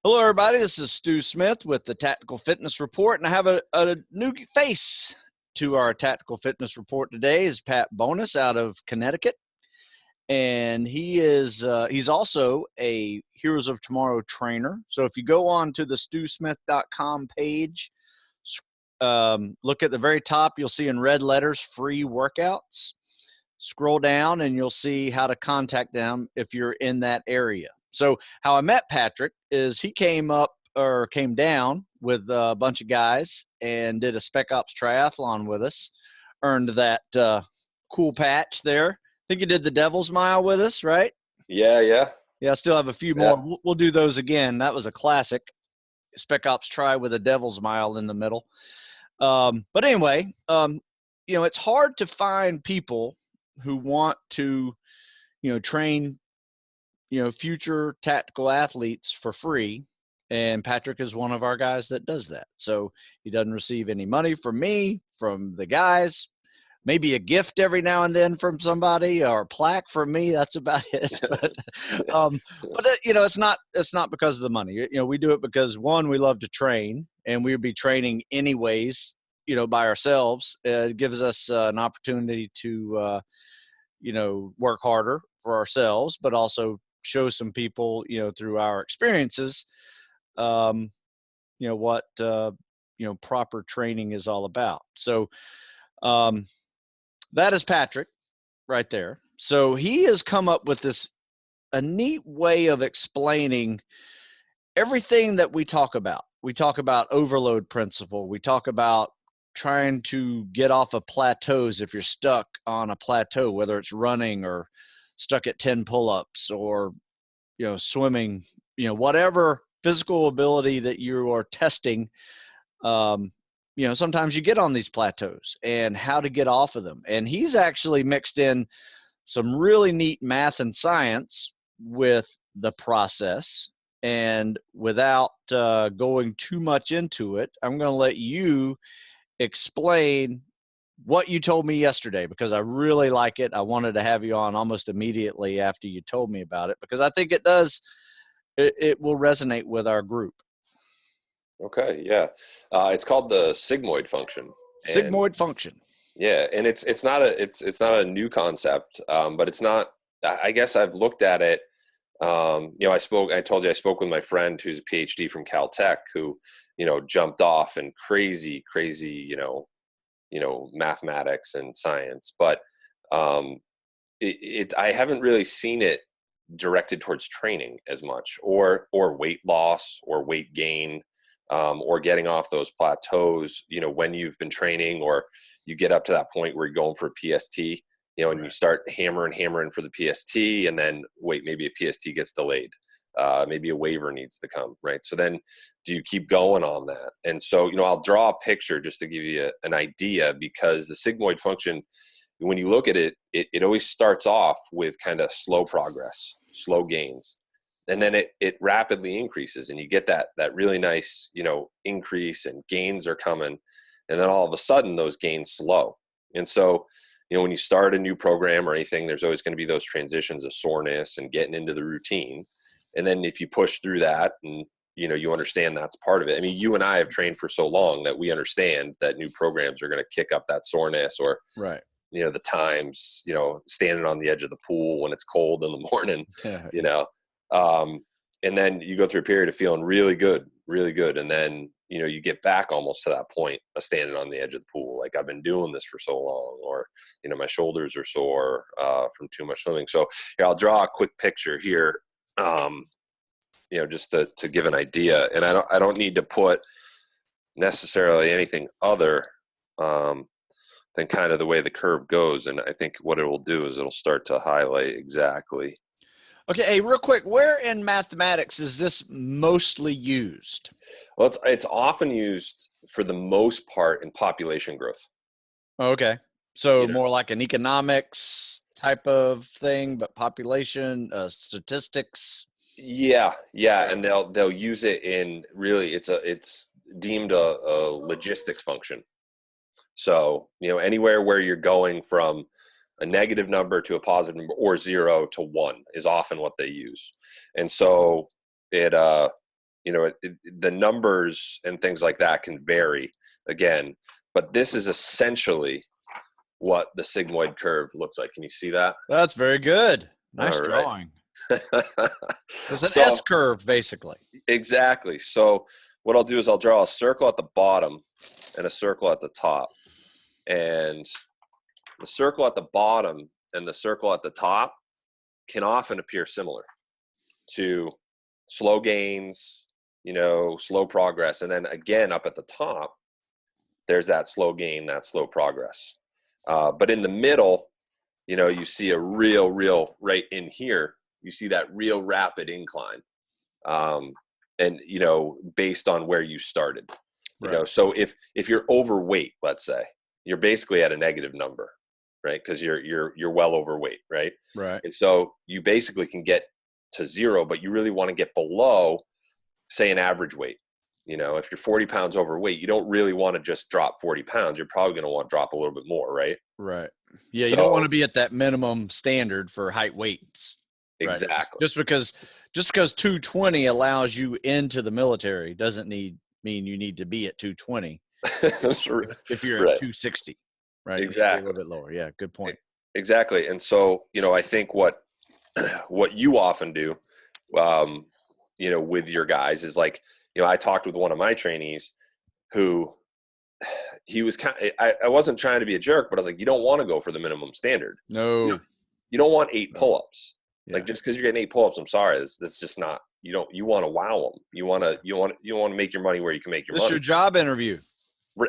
Hello, everybody. This is Stu Smith with the Tactical Fitness Report, and I have a new face to our Tactical Fitness Report today. Is Pat Bonus out of Connecticut, and he's also a Heroes of Tomorrow trainer. So if you go on to the StuSmith.com page, look at the very top, you'll see in red letters free workouts. Scroll down and you'll see how to contact them if you're in that area. So how I met Patrick is he came down with a bunch of guys and did a Spec Ops triathlon with us, earned that cool patch there. I think he did the Devil's Mile with us, right? Yeah. Yeah, I still have a few more. We'll do those again. That was a classic Spec Ops try with a Devil's Mile in the middle. But anyway, it's hard to find people who want to, train, future tactical athletes for free. And Patrick is one of our guys that does that. So he doesn't receive any money from me, from the guys, maybe a gift every now and then from somebody or a plaque from me. That's about it. But it's not because of the money. We do it because, one, we love to train, and we would be training anyways, by ourselves. It gives us an opportunity to, work harder for ourselves, but also show some people, through our experiences, what, proper training is all about. So that is Patrick right there. So he has come up with a neat way of explaining everything that we talk about. We talk about overload principle. We talk about trying to get off of plateaus if you're stuck on a plateau, whether it's running or stuck at 10 pull-ups or, swimming, whatever physical ability that you are testing. Sometimes you get on these plateaus and how to get off of them. And he's actually mixed in some really neat math and science with the process. And without going too much into it, I'm going to let you explain what you told me yesterday, because I really like it. I wanted to have you on almost immediately after you told me about it, because I think it will resonate with our group. Okay, yeah. It's called the sigmoid function. Sigmoid function. Yeah, and it's not a new concept, but it's not. I guess I've looked at it. I told you I spoke with my friend who's a PhD from Caltech, who jumped off in crazy, mathematics and science, but I haven't really seen it directed towards training as much, or weight loss or weight gain, or getting off those plateaus, when you've been training, or you get up to that point where you're going for a PST, and you start hammering for the PST, and then maybe a PST gets delayed. Maybe a waiver needs to come, right? So then do you keep going on that? And so, I'll draw a picture just to give you an idea, because the sigmoid function, when you look at it, it always starts off with kind of slow progress, slow gains. And then it rapidly increases, and you get that really nice, increase, and gains are coming. And then all of a sudden those gains slow. And so, when you start a new program or anything, there's always going to be those transitions of soreness and getting into the routine. And then if you push through that and, you understand that's part of it. I mean, you and I have trained for so long that we understand that new programs are going to kick up that soreness, or, right. The times, standing on the edge of the pool when it's cold in the morning, and then you go through a period of feeling really good. And then, you get back almost to that point of standing on the edge of the pool. Like, I've been doing this for so long, or, my shoulders are sore from too much swimming. So here, I'll draw a quick picture here, just to give an idea. And I don't need to put necessarily anything other than kind of the way the curve goes. And I think what it will do is it'll start to highlight exactly. Okay, hey, real quick, where in mathematics is this mostly used? Well, it's often used for the most part in population growth. Okay, so more like an economics type of thing, but population, statistics. Yeah, and they'll use it in, really, it's deemed a logistics function. So, anywhere where you're going from a negative number to a positive number, or 0 to 1, is often what they use. And so it the numbers and things like that can vary again, but this is essentially what the sigmoid curve looks like. Can you see that? That's very good. Nice All right. drawing. It's an So, S curve, basically. Exactly. So what I'll do is I'll draw a circle at the bottom and a circle at the top. And the circle at the bottom and the circle at the top can often appear similar to slow gains, slow progress. And then again, up at the top, there's that slow gain, that slow progress. But in the middle, you see a real right in here, you see that real rapid incline. And, based on where you started, so if you're overweight, let's say, you're basically at a negative number, right? Cause you're well overweight. Right. Right. And so you basically can get to 0, but you really want to get below, say, an average weight. If you're 40 pounds overweight, you don't really want to just drop 40 pounds. You're probably going to want to drop a little bit more. Right. Right. Yeah. So, you don't want to be at that minimum standard for height weights. Right? Exactly. Just because 220 allows you into the military doesn't mean you need to be at 220. If you're at 260, right? Exactly. A little bit lower. Yeah. Good point. Exactly. And so, I think what you often do, with your guys is like, I talked with one of my trainees who he was I wasn't trying to be a jerk, but I was like, you don't want to go for the minimum standard. No. You don't want 8 pull-ups. Yeah. Like, just because you're getting 8 pull-ups, I'm sorry, that's just not. You want to wow them. You want to make your money where you can make your money. It's your job interview.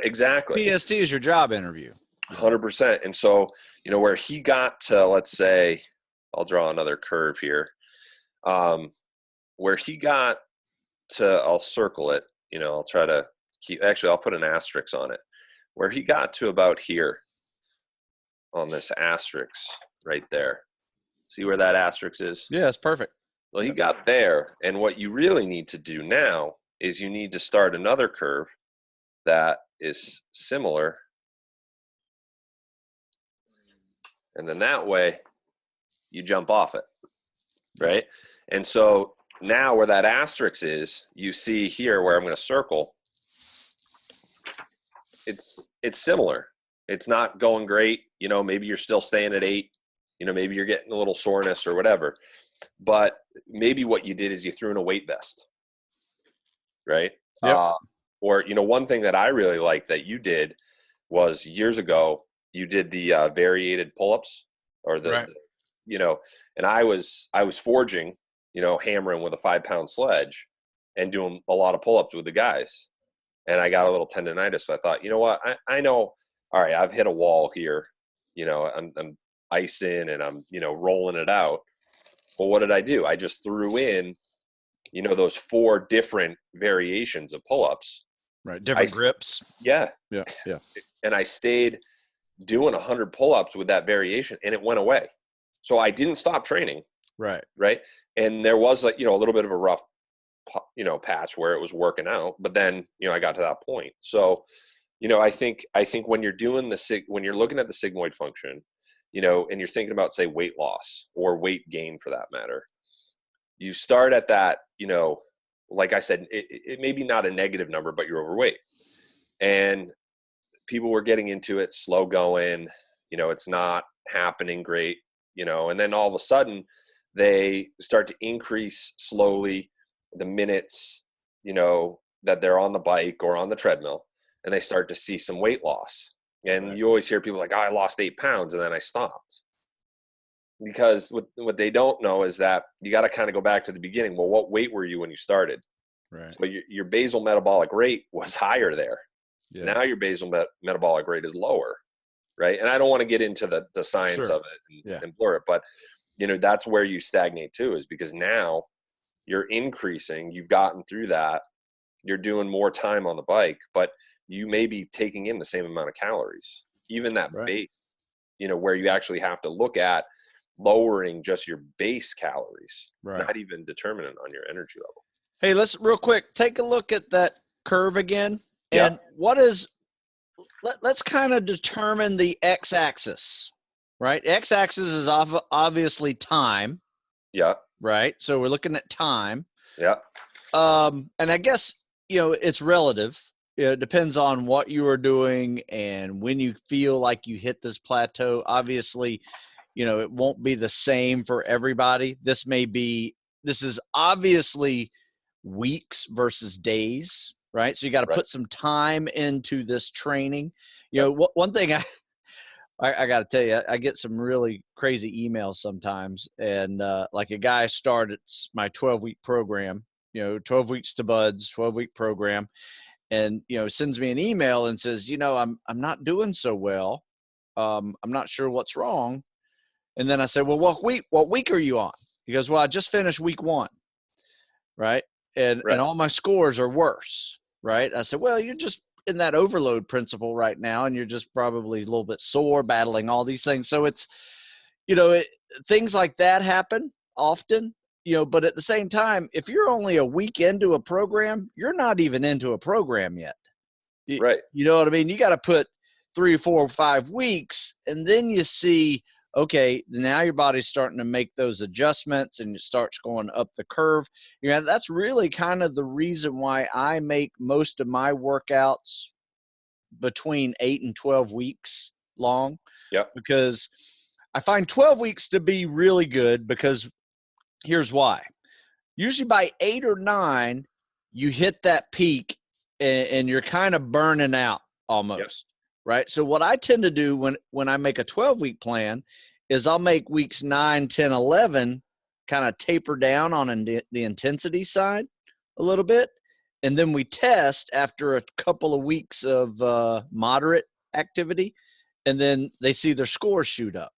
Exactly. PST is your job interview. 100%. And so, where he got to, let's say, I'll draw another curve here. Where he got to, I'll circle it. I'll try to keep. Actually, I'll put an asterisk on it. Where he got to about here on this asterisk right there. See where that asterisk is? Yeah, it's perfect. Well, he got there, and what you really need to do now is you need to start another curve that is similar. And then that way you jump off it, right? And so now where that asterisk is, you see here where I'm going to circle, it's similar. It's not going great. Maybe you're still staying at 8. Maybe you're getting a little soreness or whatever. But maybe what you did is you threw in a weight vest, right? Yep. Or, one thing that I really like that you did was years ago, you did the variated pull-ups or the, right. And I was forging, hammering with a 5-pound sledge and doing a lot of pull-ups with the guys. And I got a little tendonitis. So I thought, you know what, I know, all right, I've hit a wall here, I'm icing and I'm, rolling it out. Well, what did I do? I just threw in, those 4 different variations of pull-ups. Right. Different grips. Yeah. Yeah. Yeah. And I stayed doing 100 pull-ups with that variation and it went away. So I didn't stop training. Right. Right. And there was a little bit of a rough, patch where it was working out, but then, I got to that point. So, I think when you're doing when you're looking at the sigmoid function, and you're thinking about, say, weight loss or weight gain for that matter, you start at that, like I said, it may be not a negative number, but you're overweight. And people were getting into it, slow going, it's not happening great, and then all of a sudden they start to increase slowly the minutes, that they're on the bike or on the treadmill, and they start to see some weight loss. And right. You always hear people like, oh, I lost 8 pounds and then I stopped. Because what they don't know is that you got to kind of go back to the beginning. Well, what weight were you when you started? Right. So your basal metabolic rate was higher there. Yeah. Now your basal metabolic rate is lower, right? And I don't want to get into the science Sure. of it and blur it, but that's where you stagnate too, is because now you're increasing, you've gotten through that, you're doing more time on the bike, but you may be taking in the same amount of calories, even that right. base, where you actually have to look at lowering just your base calories, right. not even determinant on your energy level. Hey, let's real quick take a look at that curve again. And let's kind of determine the x-axis, right? X-axis is obviously time. Yeah. Right. So we're looking at time. Yeah. And I guess, it's relative. It depends on what you are doing and when you feel like you hit this plateau. Obviously, it won't be the same for everybody. This is obviously weeks versus days, right? So you got to Right. put some time into this training. Yep. One thing I got to tell you, I get some really crazy emails sometimes. And like a guy started my 12-week program, 12 weeks to buds, 12-week program. And, sends me an email and says, I'm not doing so well. I'm not sure what's wrong. And then I said, well, what week are you on? He goes, well, I just finished week 1. Right. And Right. all my scores are worse. Right. I said, well, you're just in that overload principle right now. And you're just probably a little bit sore, battling all these things. So it's, things like that happen often, but at the same time, if you're only a week into a program, you're not even into a program yet. You, Right. you know what I mean? You got to put 3, 4, 5 weeks, and then you see, okay, now your body's starting to make those adjustments and it starts going up the curve. That's really kind of the reason why I make most of my workouts between 8 and 12 weeks long, Yep. because I find 12 weeks to be really good, because here's why. Usually by 8 or 9, you hit that peak and you're kind of burning out Yep. almost, right? So what I tend to do when I make a 12-week plan is I'll make weeks 9, 10, 11 kind of taper down on the intensity side a little bit. And then we test after a couple of weeks of moderate activity, and then they see their scores shoot up.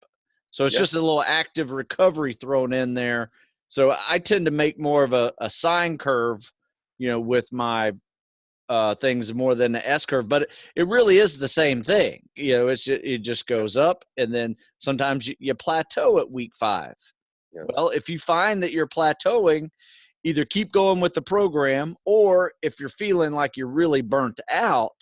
So it's Yeah. just a little active recovery thrown in there. So I tend to make more of a sine curve, with my things more than the S curve, but it really is the same thing. It just goes up, and then sometimes you plateau at week 5. Yeah. Well, if you find that you're plateauing, either keep going with the program, or if you're feeling like you're really burnt out,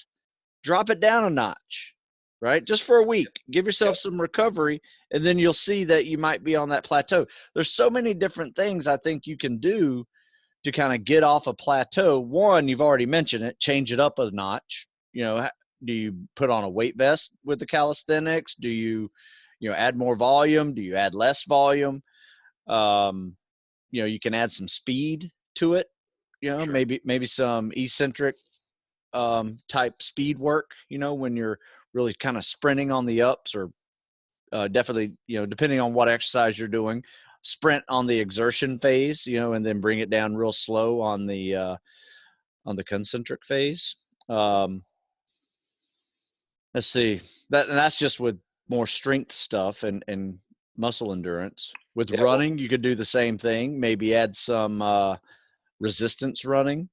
drop it down a notch, right? Just for a week. Give yourself Yep. some recovery, and then you'll see that you might be on that plateau. There's so many different things I think you can do to kind of get off a plateau. One, you've already mentioned it, change it up a notch. Do you put on a weight vest with the calisthenics? Do you, add more volume? Do you add less volume? Um, you can add some speed to it. Sure. Maybe some eccentric type speed work, when you're really kind of sprinting on the ups, or definitely, depending on what exercise you're doing, sprint on the exertion phase, and then bring it down real slow on the concentric phase. Let's see, that's just with more strength stuff and muscle endurance. With Yeah. Well, running, you could do the same thing. Maybe add some resistance running,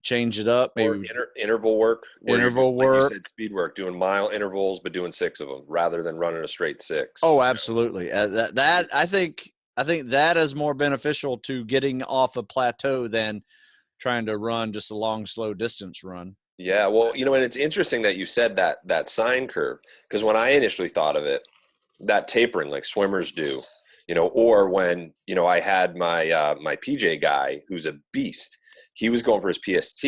change it up, or maybe interval work where you're doing, interval like you work. said, speed work, doing mile intervals, but doing 6 of them rather than running a straight 6. Oh, absolutely. That I think that is more beneficial to getting off a plateau than trying to run just a long, slow distance run. Yeah, well, and it's interesting that you said that sine curve, because when I initially thought of it, that tapering like swimmers do, or when I had my PJ guy who's a beast, he was going for his PST,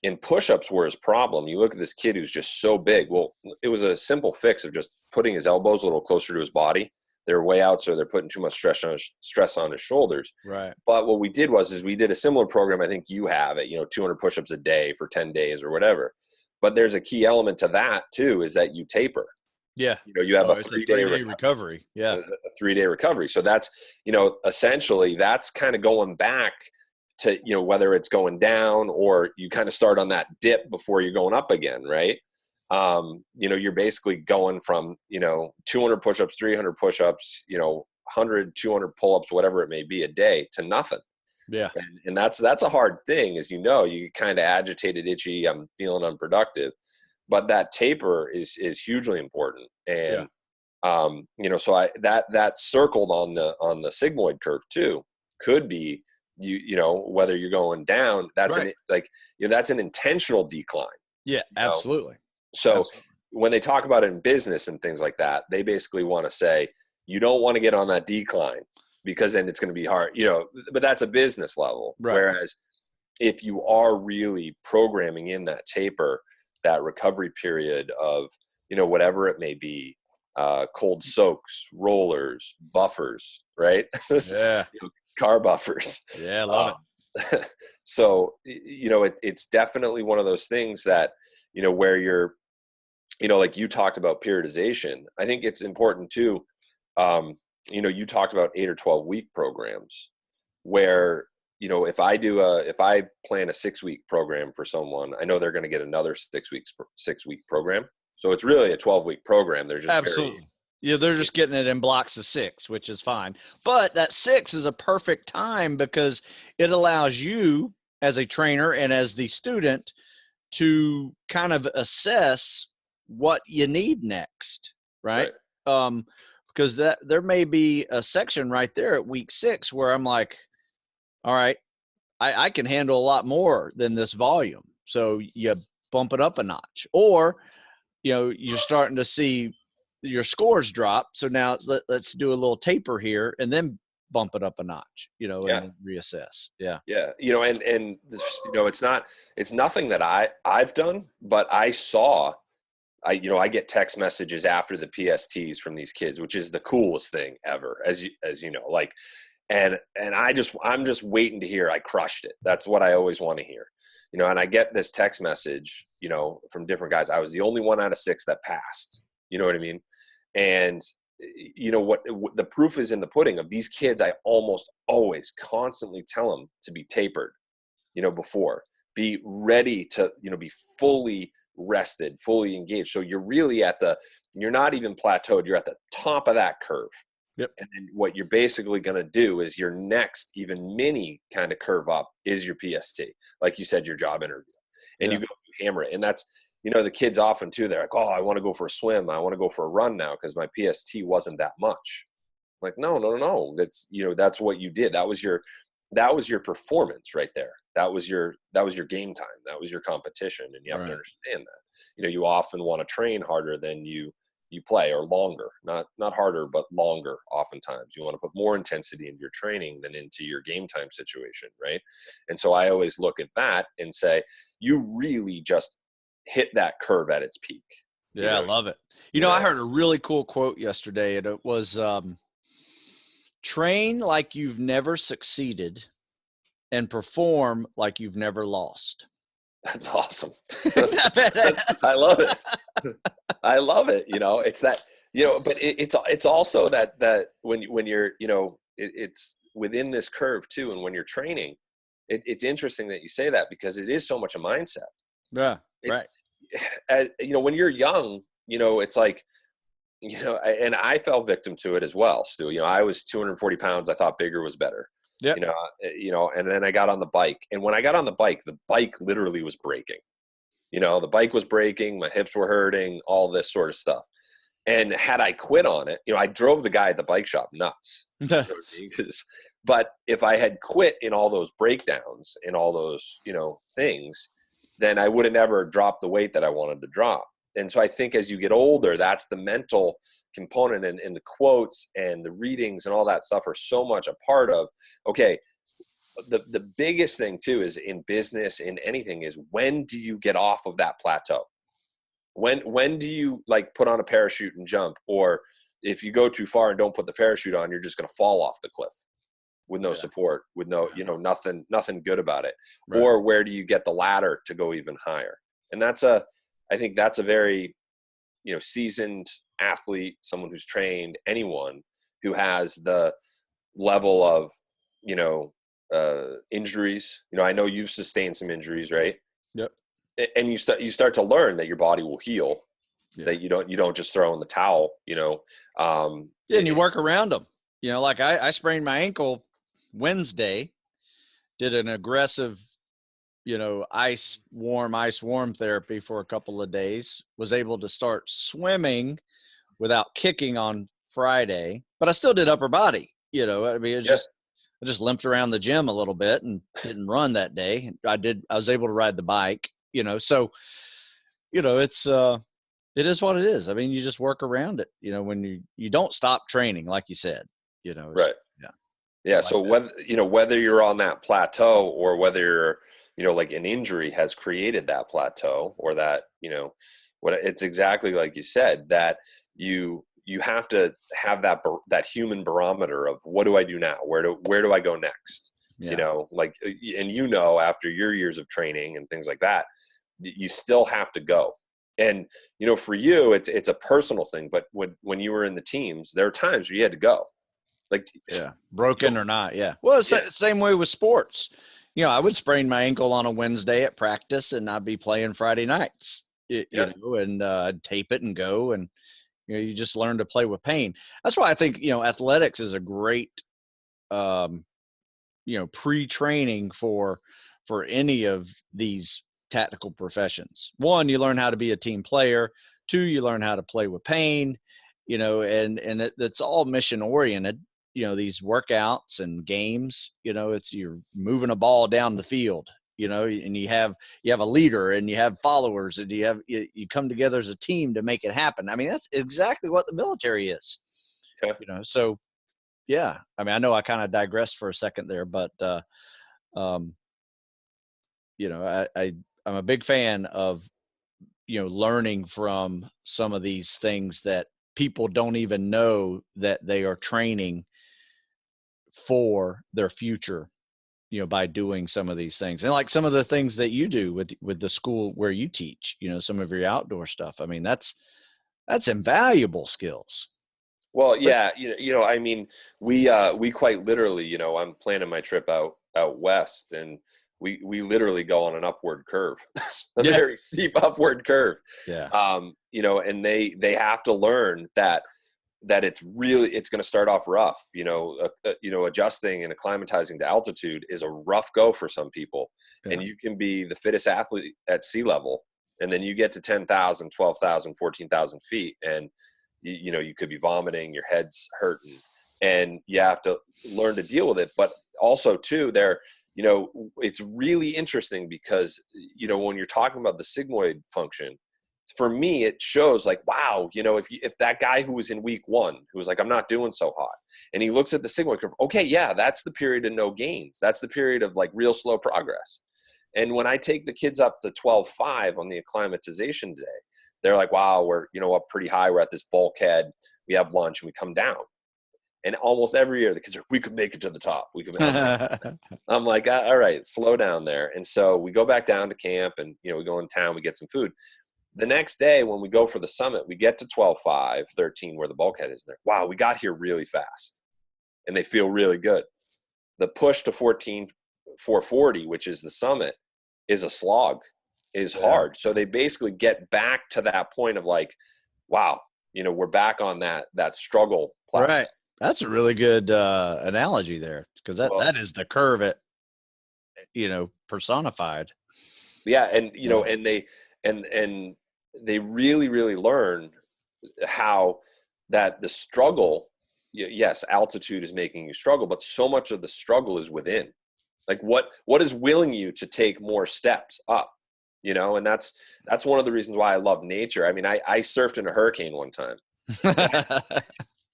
and push-ups were his problem. You look at this kid who's just so big. Well, it was a simple fix of just putting his elbows a little closer to his body. They're way out, so they're putting too much stress on his shoulders. Right. But what we did is we did a similar program. I think you have it, 200 push-ups a day for 10 days or whatever. But there's a key element to that too, is that you taper. Yeah. You have Oh, a it's a 3-day 3-day recovery. Yeah. a 3-day recovery. So that's, essentially that's kind of going back to, whether it's going down or you kind of start on that dip before you're going up again. Right. You're basically going from, 200 push-ups, 300 push-ups, 100, 200 pull-ups, whatever it may be a day, to nothing. Yeah. And that's a hard thing, as you kind of agitated, itchy, I'm feeling unproductive. But that taper is hugely important. And so that circled on the sigmoid curve too could be whether you're going down, that's Right. that's an intentional decline. Yeah, absolutely. So Absolutely. when they talk about it in business and things like that, they basically want to say you don't want to get on that decline because then it's going to be hard, but that's a business level. Right. Whereas if you are really programming in that taper, that recovery period of, whatever it may be, cold soaks, rollers, buffers, right? Yeah. Car buffers. Yeah. I love it. So, it's definitely one of those things that, where you're, like you talked about periodization. I think it's important too. You talked about 8 or 12 week programs where, if I plan a 6-week program for someone, I know they're going to get another 6-week program. So it's really a 12-week program. They're just Absolutely. Yeah, they're just getting it in blocks of 6, which is fine. But that 6 is a perfect time because it allows you as a trainer and as the student to kind of assess what you need next, right? Because there may be a section right there at week 6 where I'm like, all right, I can handle a lot more than this volume. So you bump it up a notch. Or, you're starting to see your scores drop. So now let's do a little taper here and then bump it up a notch, and reassess. Yeah. Yeah. And this, it's nothing that I've done, but I get text messages after the PSTs from these kids, which is the coolest thing ever, as you know, like, and I'm just waiting to hear I crushed it. That's what I always want to hear, and I get this text message, from different guys. I was the only one out of 6 that passed, you know what I mean? And what the proof is in the pudding of these kids. I almost always constantly tell them to be tapered, before, be ready to, be fully rested, fully engaged. So you're really you're not even plateaued. You're at the top of that curve. Yep. And then what you're basically going to do is your next even mini kind of curve up is your PST, like you said, your job interview, and you go hammer it. And that's, the kids often too, they're like, oh, I want to go for a swim. I want to go for a run now because my PST wasn't that much. I'm like, no. That's, that's what you did. That was your performance right there. That was your game time. That was your competition. And you have to understand that, you often want to train harder than you play, or longer, not harder, but longer. Oftentimes you want to put more intensity into your training than into your game time situation. Right. And so I always look at that and say, you really just hit that curve at its peak. Yeah. I love it. I heard a really cool quote yesterday, and it was, train like you've never succeeded and perform like you've never lost. That's awesome. I love it. I love it. It's that, but it's also that when you're, it's within this curve too. And when you're training, it's interesting that you say that because it is so much a mindset. Yeah. Right. When you're young, it's like, and I fell victim to it as well, Stu. I was 240 pounds. I thought bigger was better. Yeah. And then I got on the bike. And when I got on the bike literally was breaking. The bike was breaking. My hips were hurting, all this sort of stuff. And had I quit on it, I drove the guy at the bike shop nuts. But if I had quit in all those breakdowns and all those, things, then I would have never dropped the weight that I wanted to drop. And so I think as you get older, that's the mental component, and the quotes and the readings and all that stuff are so much a part of, okay, the biggest thing too is in business, in anything, is when do you get off of that plateau? When do you like put on a parachute and jump? Or if you go too far and don't put the parachute on, you're just going to fall off the cliff with no support, with no, nothing good about it. Right. Or where do you get the ladder to go even higher? And I think that's a very, seasoned athlete, someone who's trained, anyone who has the level of, injuries. I know you've sustained some injuries, right? Yep. And you start to learn that your body will heal, that you don't just throw in the towel, and you work around them. Like I sprained my ankle Wednesday, did an aggressive, ice warm therapy for a couple of days, was able to start swimming without kicking on Friday, but I still did upper body, I mean, I just limped around the gym a little bit and didn't run that day. I was able to ride the bike, so, it is what it is. I mean, you just work around it, when you don't stop training, like you said, right. Yeah. Yeah. like So that. whether you're on that plateau or whether you're, like an injury has created that plateau or that, what it's exactly like you said, that you have to have that human barometer of what do I do now? Where do I go next? Yeah. Like, and after your years of training and things like that, you still have to go. And, for you, it's a personal thing, but when you were in the teams, there are times where you had to go. Like, Yeah. Broken or not. Yeah. Well, it's yeah, the same way with sports. I would sprain my ankle on a Wednesday at practice and I'd be playing Friday nights, yeah. and I'd tape it and go. And, you just learn to play with pain. That's why I think, athletics is a great, pre-training for any of these tactical professions. One, you learn how to be a team player. Two, you learn how to play with pain, and it's all mission oriented. These workouts and games, it's you're moving a ball down the field, and you have a leader and you have followers and you come together as a team to make it happen. I mean, that's exactly what the military is. Yeah. So yeah, I mean, I know I kind of digressed for a second there, but um, I'm a big fan of learning from some of these things that people don't even know that they are training for their future, by doing some of these things. And like some of the things that you do with the school where you teach, some of your outdoor stuff. I mean, that's invaluable skills. Well, But yeah, I mean, we quite literally, I'm planning my trip out west, and we literally go on an upward curve, a yeah, very steep upward curve. yeah, And they have to learn that it's going to start off rough. Adjusting and acclimatizing to altitude is a rough go for some people, yeah. and you can be the fittest athlete at sea level, and then you get to 10,000, 12,000, 14,000 feet, and you could be vomiting, your head's hurting, and you have to learn to deal with it. But also too, it's really interesting because, when you're talking about the sigmoid function, for me, it shows like, wow, if that guy who was in week one, who was like, I'm not doing so hot, and he looks at the sigmoid curve, okay, yeah, that's the period of no gains. That's the period of like real slow progress. And when I take the kids up to 12.5 on the acclimatization day, they're like, wow, we're, up pretty high. We're at this bulkhead. We have lunch and we come down. And almost every year the kids are, we could make it to the top. I'm like, all right, slow down there. And so we go back down to camp and, we go in town, we get some food. The next day when we go for the summit, we get to 12.5, 13, where the bulkhead is there. Wow, we got here really fast. And they feel really good. The push to 14,440, which is the summit, is a slog, is Yeah. hard. So they basically get back to that point of like, wow, we're back on that struggle plateau. Right. That's a really good analogy there, because Well, that is the curve it, personified. yeah, and Yeah. and they really, really learn how that the struggle, yes, altitude is making you struggle, but so much of the struggle is within. Like what is willing you to take more steps up, and that's one of the reasons why I love nature. I mean, I surfed in a hurricane one time,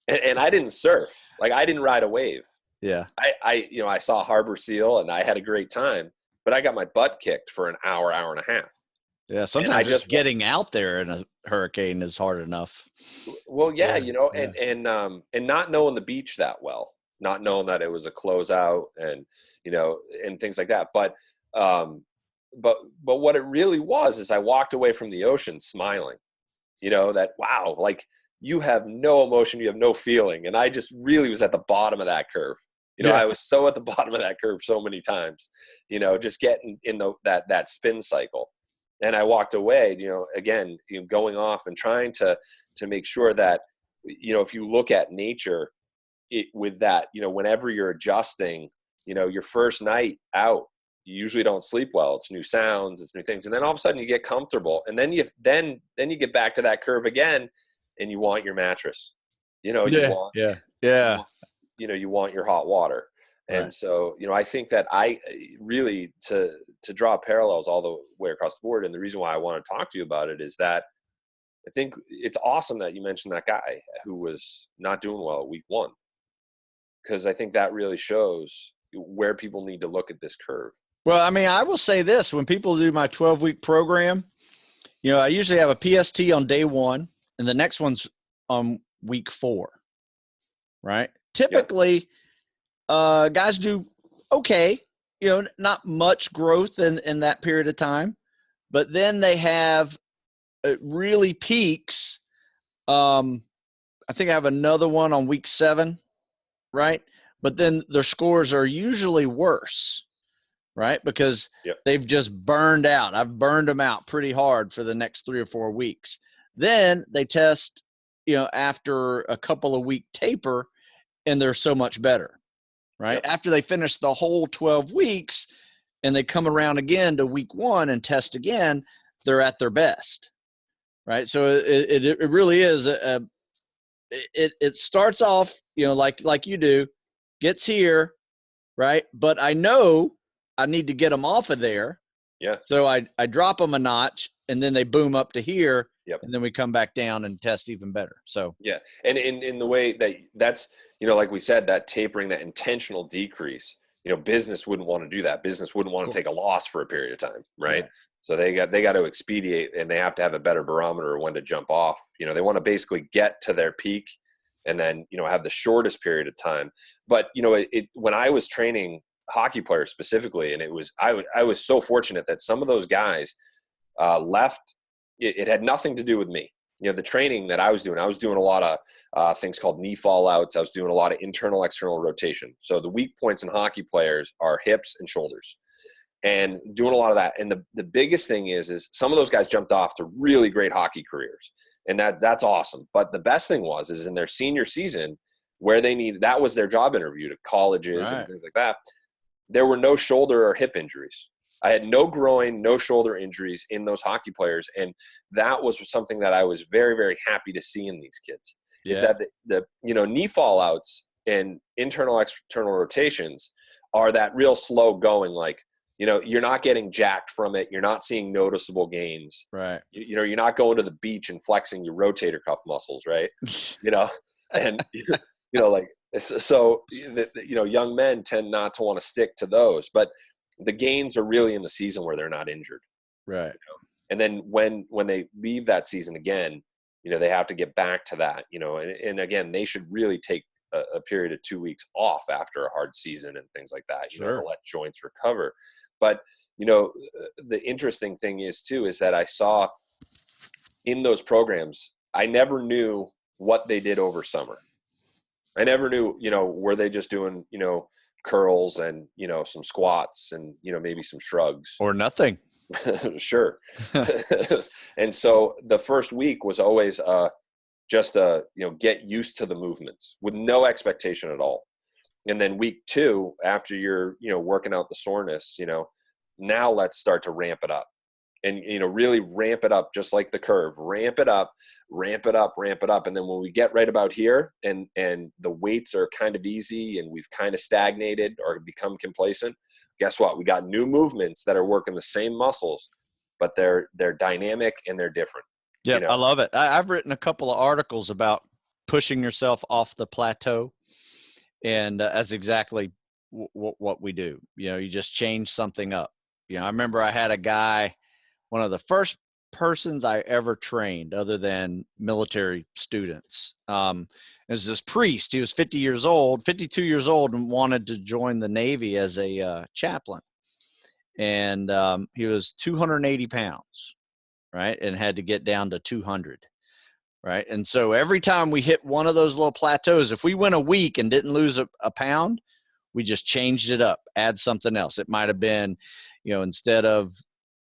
and I didn't surf. Like, I didn't ride a wave. Yeah. I saw a harbor seal and I had a great time, but I got my butt kicked for an hour and a half. Yeah. And I Sometimes just just, getting out there in a hurricane is hard enough. well, yeah, Yeah. Yeah. and not knowing the beach that well, not knowing that it was a closeout and, and things like that. Um, but what it really was is I walked away from the ocean smiling, that, wow, like, you have no emotion, you have no feeling. And I just really was at the bottom of that curve. Yeah. I was so at the bottom of that curve so many times, just getting in that spin cycle. And I walked away, again, going off and trying to make sure that, if you look at nature with that, whenever you're adjusting, your first night out, you usually don't sleep well. It's new sounds, it's new things. And then all of a sudden you get comfortable. And then you get back to that curve again, and you want your mattress, you Yeah. want, Yeah. you Yeah. want, you want your hot water. And Right. so, I think that I really, to draw parallels all the way across the board. And the reason why I want to talk to you about it is that I think it's awesome that you mentioned that guy who was not doing well at week one. because I think that really shows where people need to look at this curve. Well, I mean, I will say this: when people do my 12-week program, I usually have a PST on day 1, and the next one's on week 4. Right? Typically, guys do okay. Not much growth in that period of time, but then they have it really peaks. I think I have another one on week 7, right? But then their scores are usually worse, right? Because they've just burned out. I've burned them out pretty hard for the next 3 or 4 weeks. Then they test, after a couple of week taper, and they're so much better, right? After they finish the whole 12 weeks and they come around again to week 1 and test again, they're at their best, right? So it really is it starts off, like you do, gets here, right? But I know I need to get them off of there. Yeah. So I drop them a notch, and then they boom up to here, and then we come back down and test even better. So yeah, and in the way that's like we said, that tapering, that intentional decrease. Business wouldn't want to do that. Business wouldn't want to take a loss for a period of time, right? So they got to expedite, and they have to have a better barometer of when to jump off. They want to basically get to their peak, and then have the shortest period of time. But when I was training hockey players specifically, and I was so fortunate that some of those guys left. It had nothing to do with me. The training that I was doing a lot of things called knee fallouts. I was doing a lot of internal, external rotation. So the weak points in hockey players are hips and shoulders, and doing a lot of that. And the biggest thing is some of those guys jumped off to really great hockey careers, and that's awesome. But the best thing is in their senior season, where that was their job interview to colleges and things like that. There were no shoulder or hip injuries. I had no groin, no shoulder injuries in those hockey players. And that was something that I was very, very happy to see in these kids. Is that the knee fallouts and internal, external rotations are that real slow going, like, you're not getting jacked from it. You're not seeing noticeable gains. Right. You're not going to the beach and flexing your rotator cuff muscles, right? And, like, so, young men tend not to want to stick to those. But the gains are really in the season where they're not injured. Right. And then when they leave that season again, they have to get back to that, and again, they should really take a period of 2 weeks off after a hard season and things like that, to let joints recover. But, the interesting thing is that I saw in those programs, I never knew what they did over summer. I never knew, were they just doing, curls and, some squats and, maybe some shrugs. Or nothing. Sure. And so the first week was always just get used to the movements with no expectation at all. And then week 2, after you're, working out the soreness, now let's start to ramp it up. And, really ramp it up, just like the curve. Ramp it up, ramp it up, ramp it up. And then when we get right about here and the weights are kind of easy and we've kind of stagnated or become complacent, guess what? We got new movements that are working the same muscles, but they're dynamic and they're different. Yeah, I love it. I've written a couple of articles about pushing yourself off the plateau. And that's exactly what we do. You just change something up. I remember I had a guy, one of the first persons I ever trained other than military students. It was this priest. He was 52 years old, and wanted to join the Navy as a chaplain. And he was 280 pounds, right? And had to get down to 200, right? And so every time we hit one of those little plateaus, if we went a week and didn't lose a pound, we just changed it up, add something else. It might have been, instead of,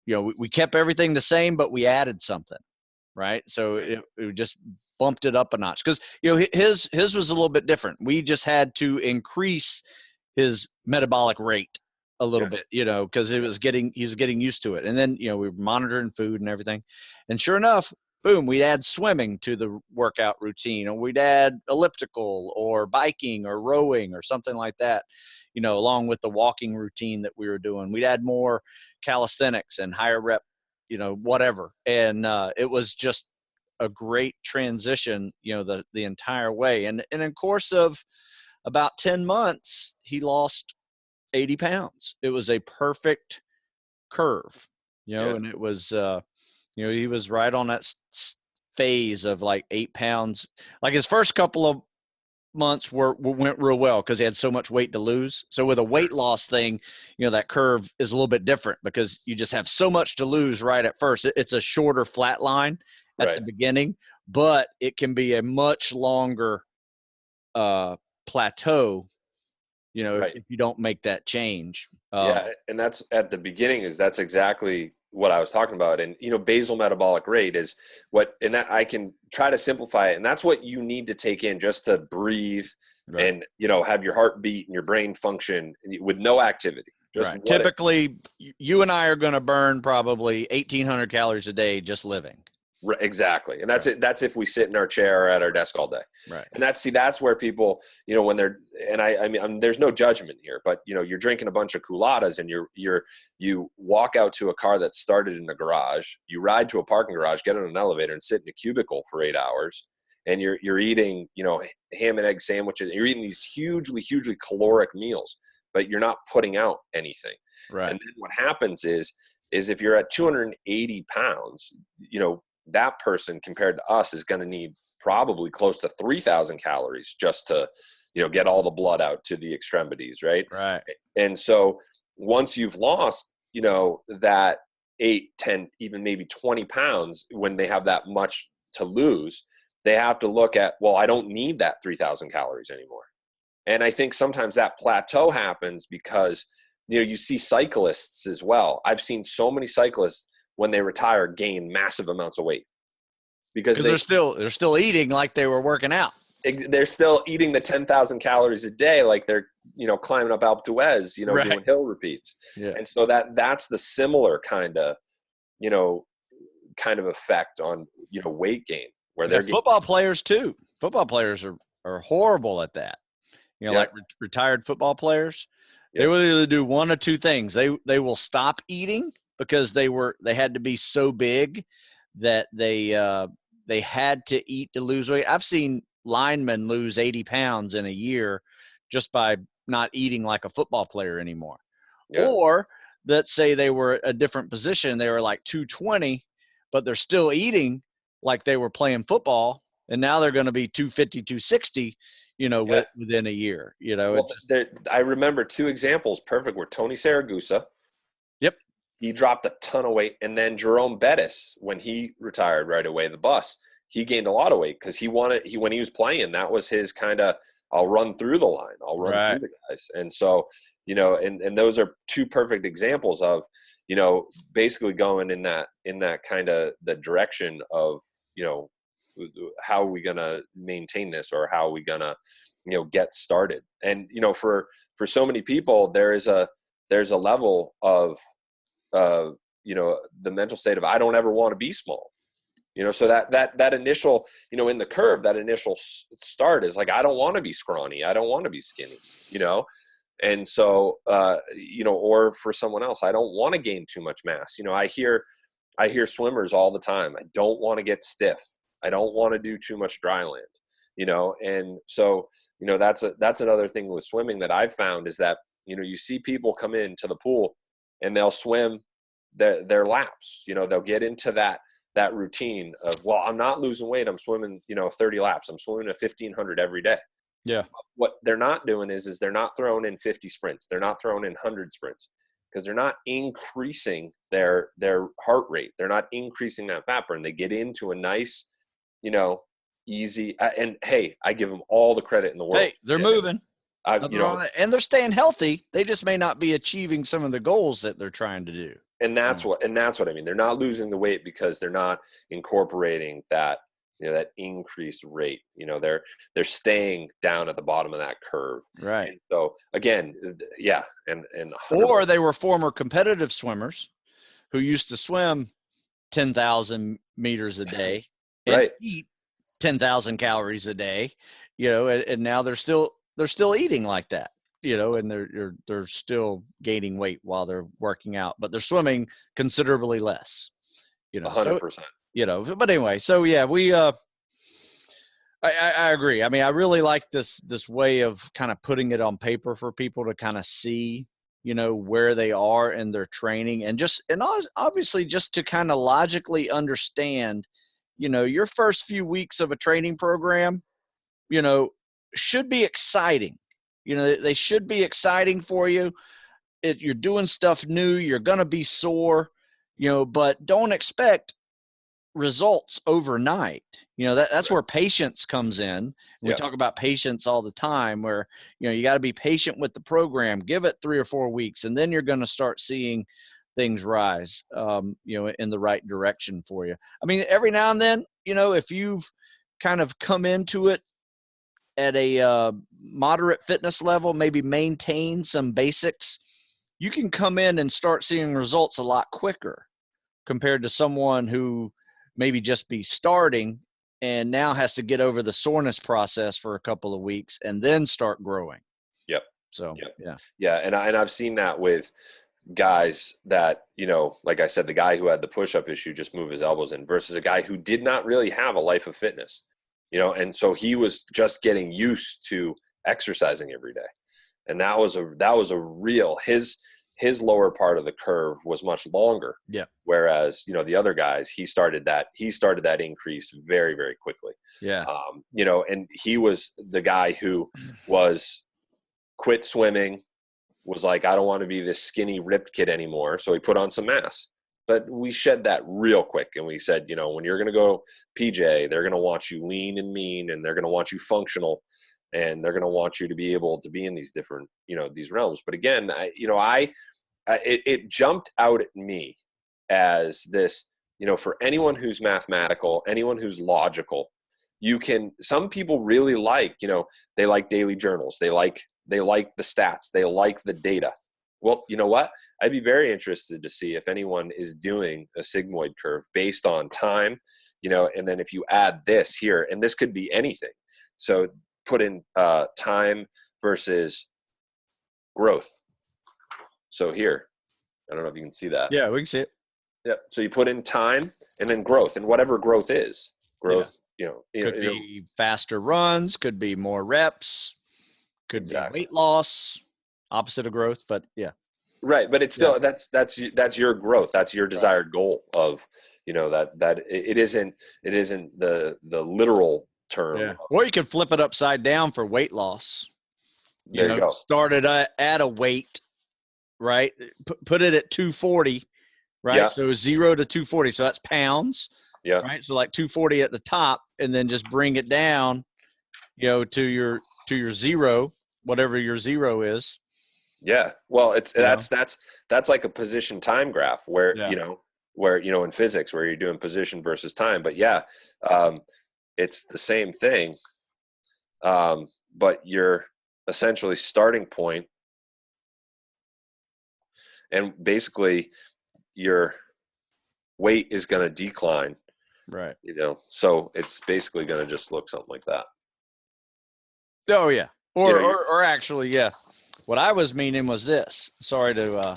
we kept everything the same, but we added something, right? So it just bumped it up a notch, because his was a little bit different. We just had to increase his metabolic rate a little bit, because he was getting used to it. And then we were monitoring food and everything, and sure enough, boom, we'd add swimming to the workout routine, or we'd add elliptical or biking or rowing or something like that, along with the walking routine that we were doing. We'd add more calisthenics and higher rep, whatever. And it was just a great transition, the entire way. And in course of, about 10 months, he lost 80 pounds. It was a perfect curve, Yeah. and it was, he was right on that phase of like 8 pounds. Like his first couple of months went real well because he had so much weight to lose. So with a weight loss thing, that curve is a little bit different because you just have so much to lose right at first. It's a shorter flat line at the beginning, but it can be a much longer plateau, if you don't make that change. Yeah, and that's at the beginning that's exactly what I was talking about. And basal metabolic rate is and that I can try to simplify it, and that's what you need to take in just to breathe and have your heart beat and your brain function with no activity. Just typically, you and I are going to burn probably 1,800 calories a day just living. Exactly. And that's it. That's if we sit in our chair or at our desk all day. Right. And that's where people, when they're, and I mean, there's no judgment here, but you're drinking a bunch of culottes and you walk out to a car that started in the garage, you ride to a parking garage, get on an elevator and sit in a cubicle for 8 hours. And you're eating, ham and egg sandwiches. You're eating these hugely, hugely caloric meals, but you're not putting out anything. Right. And then what happens is if you're at 280 pounds, that person compared to us is going to need probably close to 3,000 calories just to, get all the blood out to the extremities. Right. Right. And so once you've lost, that 8, 10, even maybe 20 pounds, when they have that much to lose, they have to look at, well, I don't need that 3,000 calories anymore. And I think sometimes that plateau happens because, you see cyclists as well. I've seen so many cyclists when they retire gain massive amounts of weight because they're still eating like they were working out. They're still eating the 10,000 calories a day, like they're, climbing up Alpe d'Huez, doing hill repeats. Yeah. And so that's the similar kind of effect on, weight gain where they're football players too. Football players are horrible at that. Like retired football players, they will either do one or two things. They will stop eating because they had to be so big that they had to eat to lose weight. I've seen linemen lose 80 pounds in a year just by not eating like a football player anymore. Yeah. Or let's say they were a different position. They were like 220, but they're still eating like they were playing football. And now they're going to be 250, 260, within a year, Well, I remember two examples perfect were Tony Saragusa. Yep. He dropped a ton of weight. And then Jerome Bettis, when he retired right away, the bus, he gained a lot of weight because when he was playing, that was his kind of, I'll run through the line. I'll run through the guys. And so, and those are two perfect examples of, basically going in that kind of the direction of, how are we going to maintain this, or how are we going to, get started? And, for so many people, there's a level of, the mental state of, I don't ever want to be small, so that initial, in the curve, that initial start is like, I don't want to be scrawny. I don't want to be skinny, and so, or for someone else, I don't want to gain too much mass. I hear swimmers all the time. I don't want to get stiff. I don't want to do too much dry land, and so, that's another thing with swimming that I've found is that, you see people come into the pool and they'll swim their laps, they'll get into that routine of, well, I'm not losing weight. I'm swimming, 30 laps. I'm swimming a 1,500 every day. Yeah. What they're not doing is they're not throwing in 50 sprints. They're not throwing in 100 sprints because they're not increasing their heart rate. They're not increasing that fat burn. They get into a nice, easy, and hey, I give them all the credit in the world. Hey, they're moving. And they're staying healthy. They just may not be achieving some of the goals that they're trying to do. And that's what I mean. They're not losing the weight because they're not incorporating that, that increased rate. They're staying down at the bottom of that curve. Right. And so again, yeah. And or they were former competitive swimmers who used to swim 10,000 meters a day and eat 10,000 calories a day, and now they're still eating like that. And they're still gaining weight while they're working out, but they're swimming considerably less. 100%. But anyway, so yeah, I agree. I mean, I really like this way of kind of putting it on paper for people to kind of see, where they are in their training, and obviously just to kind of logically understand, your first few weeks of a training program, should be exciting. They should be exciting for you. You're doing stuff new. You're going to be sore, but don't expect results overnight. That's Right. where patience comes in. We Yeah. talk about patience all the time, where you got to be patient with the program. Give it 3 or 4 weeks, and then you're going to start seeing things rise in the right direction for you. I mean, every now and then, if you've kind of come into it at a moderate fitness level, maybe maintain some basics, you can come in and start seeing results a lot quicker compared to someone who maybe just be starting and now has to get over the soreness process for a couple of weeks and then start growing. Yep. So, Yep. Yeah. And I've seen that with guys that, like I said, the guy who had the push-up issue just move his elbows in versus a guy who did not really have a life of fitness, and so he was just getting used to exercising every day. And that was a real, his lower part of the curve was much longer. Yeah. Whereas, the other guys, he started that increase very, very quickly. Yeah. And he was the guy who was quit swimming, was like, I don't want to be this skinny ripped kid anymore. So he put on some mass, but we shed that real quick. And we said, when you're going to go PJ, they're going to want you lean and mean, and they're going to want you functional, and they're going to want you to be able to be in these different, these realms. But again, it jumped out at me as this, for anyone who's mathematical, anyone who's logical, some people really like, they like daily journals. They like the stats. They like the data. Well, you know what? I'd be very interested to see if anyone is doing a sigmoid curve based on time, and then if you add this here, and this could be anything. So put in time versus growth. So here, I don't know if you can see that. Yeah, we can see it. Yeah. So you put in time and then growth, and whatever growth is. Growth, could be faster runs, could be more reps, could exactly. be weight loss, opposite of growth, but yeah. Right, but it's still that's your growth. That's your desired goal of, that it isn't the literal term. Yeah. Or you could flip it upside down for weight loss. There you go. Started at a weight, right? Put it at 240, right? Yeah. So 0 to 240. So that's pounds. Yeah. Right. So like 240 at the top, and then just bring it down, to your zero, whatever your zero is. Yeah. Well, that's like a position time graph where, in physics where you're doing position versus time, but it's the same thing. But you're essentially starting point, and basically your weight is going to decline. Right. So it's basically going to just look something like that. Oh yeah. Or actually, yeah. What I was meaning was this. Sorry to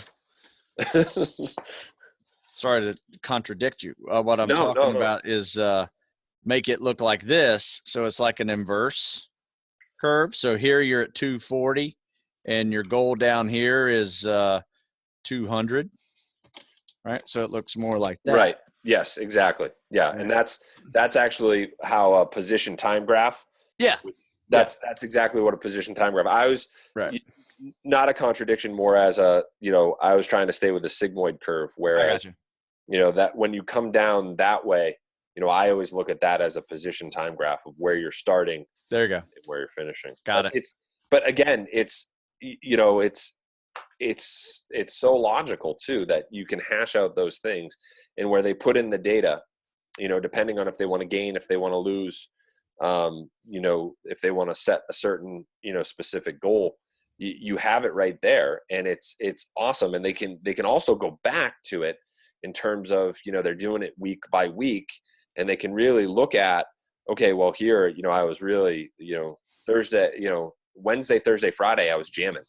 contradict you. What I'm talking about is make it look like this. So it's like an inverse curve. So here you're at 240, and your goal down here is 200. Right. So it looks more like that. Right. Yes, exactly. Yeah. And that's actually how a position time graph. Yeah. That's exactly what a position time graph. I was not a contradiction, more as I was trying to stay with the sigmoid curve, whereas, that when you come down that way, I always look at that as a position time graph of where you're starting. There you go. And where you're finishing. Got it. But again, it's so logical too, that you can hash out those things, and where they put in the data, depending on if they want to gain, if they want to lose, if they want to set a certain, specific goal, you have it right there, and it's awesome. And they can also go back to it in terms of, they're doing it week by week, and they can really look at, okay, well here, I was really, Thursday, Wednesday, Thursday, Friday, I was jamming.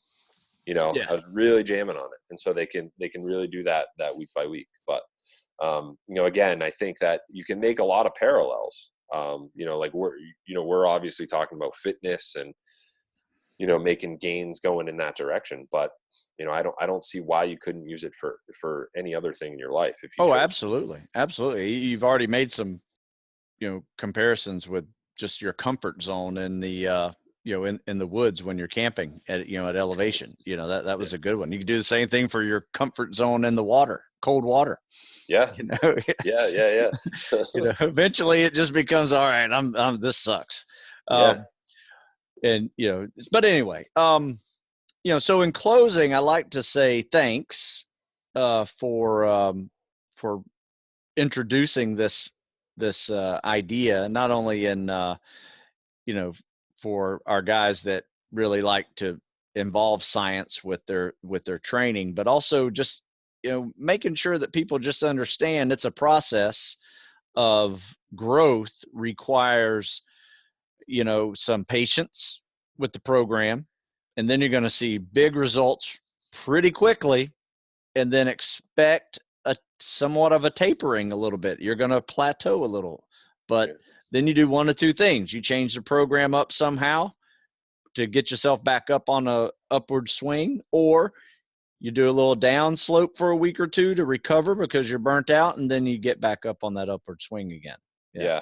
I was really jamming on it. And so they can really do that week by week. But, again, I think that you can make a lot of parallels You know, like we're obviously talking about fitness and, you know, making gains going in that direction, but you know, I don't see why you couldn't use it for any other thing in your life if you Oh, chose. absolutely. Absolutely. You've already made some, comparisons with just your comfort zone in the, in the woods when you're camping at, at elevation. That Yeah. was a good one. You can do the same thing for your comfort zone in the water, cold water. Yeah. You know, Yeah. Yeah. Yeah. eventually it just becomes, all right, this sucks. Yeah. Um, and, but anyway, so in closing, I like to say thanks, for introducing this idea, not only in you know for our guys that really like to involve science with their training, but also just making sure that people just understand it's a process of growth, requires some patience with the program, and then you're going to see big results pretty quickly, and then expect a somewhat of a tapering a little bit. You're going to plateau a little, but Yeah. then you do one of two things. You change the program up somehow to get yourself back up on a upward swing, or you do a little down slope for a week or two to recover because you're burnt out, and then you get back up on that upward swing again. Yeah. Yeah.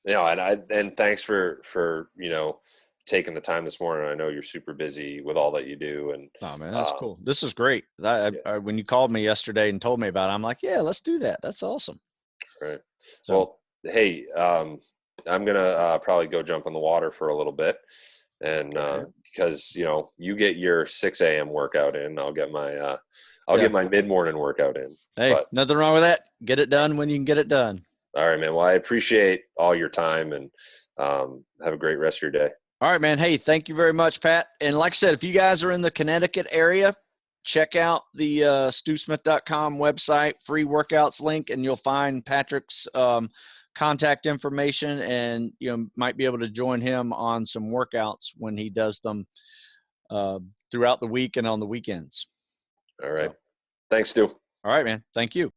You know, and thanks for, you know, taking the time this morning. I know you're super busy with all that you do. And, Oh man, that's um, cool. This is great. yeah. When you called me yesterday and told me about it, I'm like, yeah, let's do that. That's awesome. Right. So, Well, hey, I'm gonna probably go jump in the water for a little bit, and okay. because you know you get your 6 a.m. workout in, I'll Yeah. get my mid morning workout in. Hey, But nothing wrong with that. Get it done when you can get it done. all right, man. Well, I appreciate all your time, and have a great rest of your day. All right, man. Hey, thank you very much, Pat. And like I said, if you guys are in the Connecticut area, check out the stewsmith.com website, free workouts link, and you'll find Patrick's contact information, and might be able to join him on some workouts when he does them throughout the week and on the weekends. All So, right. Thanks, Stu. all right, man. Thank you.